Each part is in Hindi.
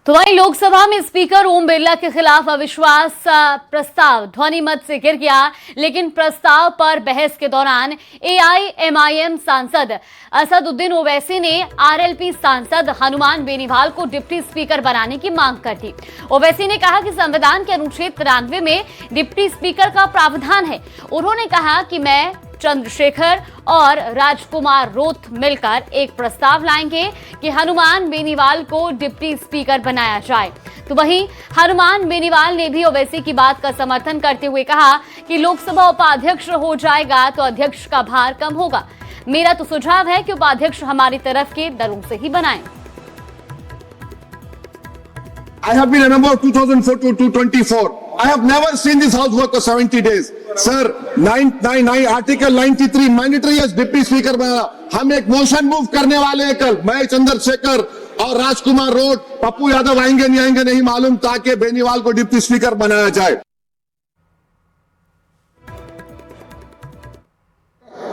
तो वहीं लोकसभा में स्पीकर ओम बिरला के खिलाफ अविश्वास प्रस्ताव ध्वनि मत से गिर गया, लेकिन प्रस्ताव पर बहस के दौरान एआईएमआईएम सांसद असदुद्दीन ओवैसी ने आरएलपी सांसद हनुमान बेनीवाल को डिप्टी स्पीकर बनाने की मांग कर दी। ओवैसी ने कहा कि संविधान के अनुच्छेद 93 में डिप्टी स्पीकर का प्रावधान है। उन्होंने कहा कि मैं, चंद्रशेखर और राजकुमार रोथ मिलकर एक प्रस्ताव लाएंगे कि हनुमान बेनीवाल को डिप्टी स्पीकर बनाया जाए। तो वहीं हनुमान बेनीवाल ने भी ओवैसी की बात का समर्थन करते हुए कहा कि लोकसभा उपाध्यक्ष हो जाएगा तो अध्यक्ष का भार कम होगा। मेरा तो सुझाव है कि उपाध्यक्ष हमारी तरफ के दलों से ही बनाएं। I have been a member of 2004 to 2024. I have never seen this house work for 70 days. Sir, article 93 mandatory as deputy speaker बना। हम एक मोशन मूव करने वाले हैं कल। मैं, चंद्रशेखर और राजकुमार रोड, पप्पू यादव आएंगे नहीं मालूम, ताकि बेनीवाल को डिप्टी स्पीकर बनाया जाए।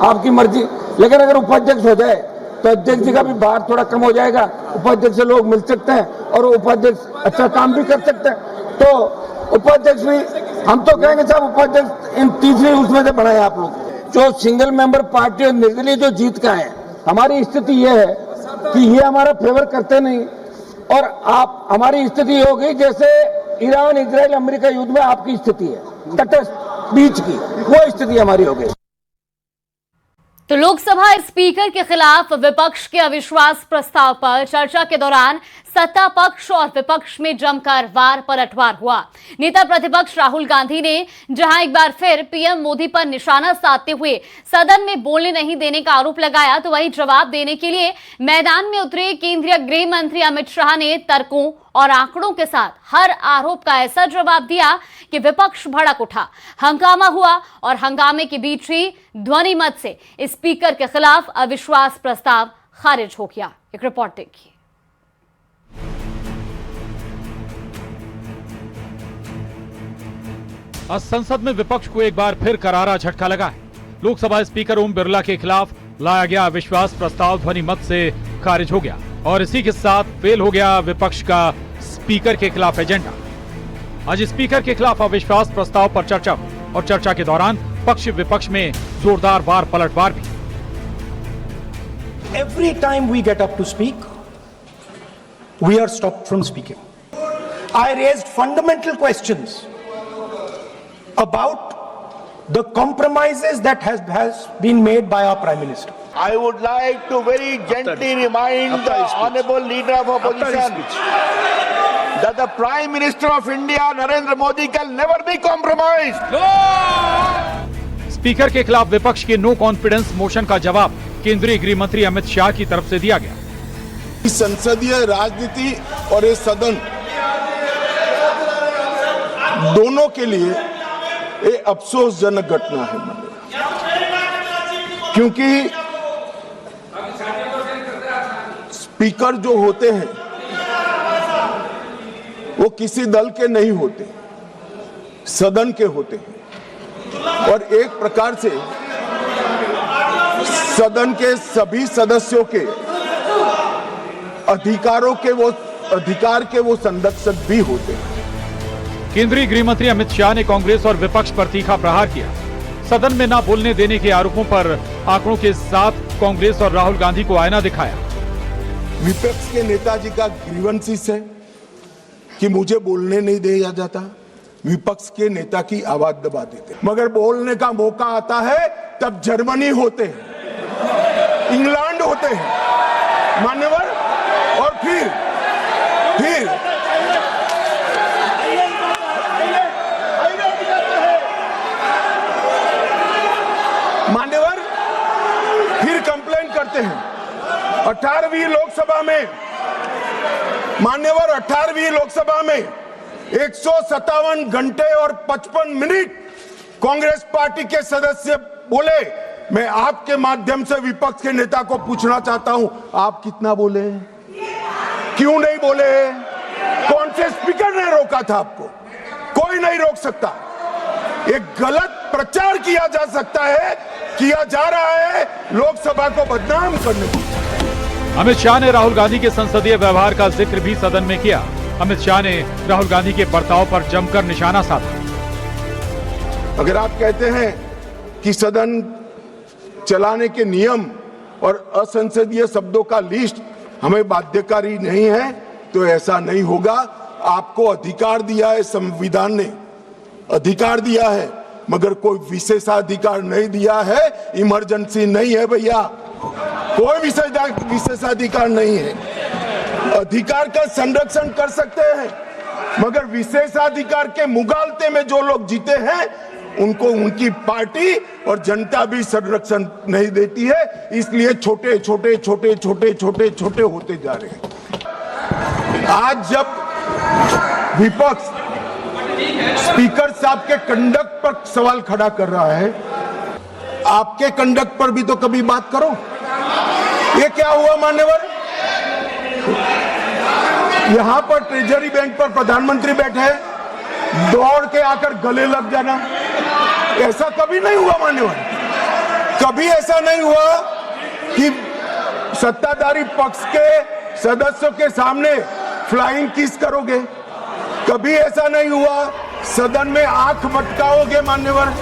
आपकी मर्जी, लेकिन अगर उपाध्यक्ष हो जाए तो अध्यक्ष जी का भी भार थोड़ा कम हो जाएगा। उपाध्यक्ष से लोग मिल सकते हैं और उपाध्यक्ष अच्छा काम भी कर सकते हैं। तो उपाध्यक्ष भी, हम तो कहेंगे साहब उपाध्यक्ष इन तीसरी उसमें से बनाए आप लोग। जो सिंगल मेंबर पार्टी और निर्दलीय जो जीत का है, हमारी स्थिति ये है कि ये हमारा फेवर करते नहीं, और आप, हमारी स्थिति ये हो गई जैसे ईरान इजराइल अमेरिका युद्ध में आपकी स्थिति है, तटस्थ बीच की, वो स्थिति हमारी हो गई। तो लोकसभा स्पीकर के खिलाफ विपक्ष के अविश्वास प्रस्ताव पर चर्चा के दौरान सत्ता पक्ष और विपक्ष में जमकर वार पलटवार हुआ। नेता प्रतिपक्ष राहुल गांधी ने जहां एक बार फिर पीएम मोदी पर निशाना साधते हुए सदन में बोलने नहीं देने का आरोप लगाया, तो वहीं जवाब देने के लिए मैदान में उतरे केंद्रीय गृह मंत्री अमित शाह ने तर्कों और आंकड़ों के साथ हर आरोप का ऐसा जवाब दिया कि विपक्ष भड़क उठा। हंगामा हुआ और हंगामे के बीच ही ध्वनि मत से स्पीकर के खिलाफ अविश्वास प्रस्ताव खारिज हो गया। एक रिपोर्ट देखिए। आज संसद में विपक्ष को एक बार फिर करारा झटका लगा है। लोकसभा स्पीकर ओम बिरला के खिलाफ लाया गया अविश्वास प्रस्ताव ध्वनि मत से खारिज हो गया और इसी के साथ फेल हो गया विपक्ष का स्पीकर के खिलाफ एजेंडा। आज स्पीकर के खिलाफ अविश्वास प्रस्ताव पर चर्चा हुई और चर्चा के दौरान पक्ष विपक्ष में जोरदार वार पलटवार भी। Every time we get up to speak, we are stopped from speaking. I raised fundamental questions about the compromises that has been made by our Prime Minister. I would like to very gently remind the Honourable Leader of Opposition that the Prime Minister of India, Narendra Modi, can never be compromised. Speaker के खिलाफ विपक्ष के नो कॉन्फिडेंस मोशन का जवाब केंद्रीय गृह मंत्री अमित शाह की तरफ से दिया गया। संसदीय राजनीति और ये सदन दोनों के लिए ये अफसोसजनक घटना है, क्योंकि स्पीकर जो होते हैं वो किसी दल के नहीं होते, सदन के होते हैं और एक प्रकार से सदन के सभी सदस्यों के अधिकार के वो संरक्षक भी होते हैं। केंद्रीय गृह मंत्री अमित शाह ने कांग्रेस और विपक्ष पर तीखा प्रहार किया। सदन में न बोलने देने के आरोपों पर आंकड़ों के साथ कांग्रेस और राहुल गांधी को आईना दिखाया। विपक्ष के नेताजी का ग्रीवेंसेस है कि मुझे बोलने नहीं दिया जाता, विपक्ष के नेता की आवाज दबा देते, मगर बोलने का मौका आता है तब जर्मनी होते हैं, इंग्लैंड होते हैं मान्यवर, और फिर मान्यवर फिर कंप्लेन करते हैं। 18वीं लोकसभा में मान्यवर 18वीं लोकसभा में 157 घंटे और 55 मिनट कांग्रेस पार्टी के सदस्य बोले। मैं आपके माध्यम से विपक्ष के नेता को पूछना चाहता हूं, आप कितना बोले, क्यों नहीं बोले, कौन से स्पीकर ने रोका था आपको? कोई नहीं रोक सकता। एक गलत प्रचार किया जा रहा है लोकसभा को बदनाम करने की। अमित शाह ने राहुल गांधी के संसदीय व्यवहार का जिक्र भी सदन में किया। अमित शाह ने राहुल गांधी के बर्ताव पर जमकर निशाना साधा। अगर आप कहते हैं कि सदन चलाने के नियम और असंसदीय शब्दों का लिस्ट हमें बाध्यकारी नहीं है, तो ऐसा नहीं होगा। आपको अधिकार दिया है संविधान ने, अधिकार दिया है, मगर कोई विशेषाधिकार नहीं दिया है। इमरजेंसी नहीं है भैया, कोई विशेषाधिकार नहीं है। अधिकार का संरक्षण कर सकते हैं, मगर विशेषाधिकार के मुगालते में जो लोग जीते हैं उनको उनकी पार्टी और जनता भी संरक्षण नहीं देती है। इसलिए छोटे छोटे छोटे छोटे छोटे छोटे होते जा रहे हैं। आज जब विपक्ष स्पीकर साहब के कंडक्ट पर सवाल खड़ा कर रहा है, आपके कंडक्ट पर भी तो कभी बात करो। ये क्या हुआ मान्यवर? यहां पर ट्रेजरी बैंक पर प्रधानमंत्री बैठे हैं, दौड़ के आकर गले लग जाना, ऐसा कभी नहीं हुआ मान्यवर। कभी ऐसा नहीं हुआ कि सत्ताधारी पक्ष के सदस्यों के सामने फ्लाइंग किस करोगे। कभी ऐसा नहीं हुआ सदन में आंख मटकाओगे मान्यवर।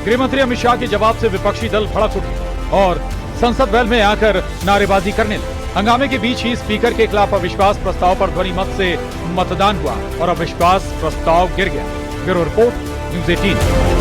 गृहमंत्री अमित शाह के जवाब से विपक्षी दल भड़क उठे और संसद भवन में आकर नारेबाजी करने लगे। हंगामे के बीच ही स्पीकर के खिलाफ अविश्वास प्रस्ताव पर ध्वनि मत से मतदान हुआ और अविश्वास प्रस्ताव गिर गया। Bureau report, news 18।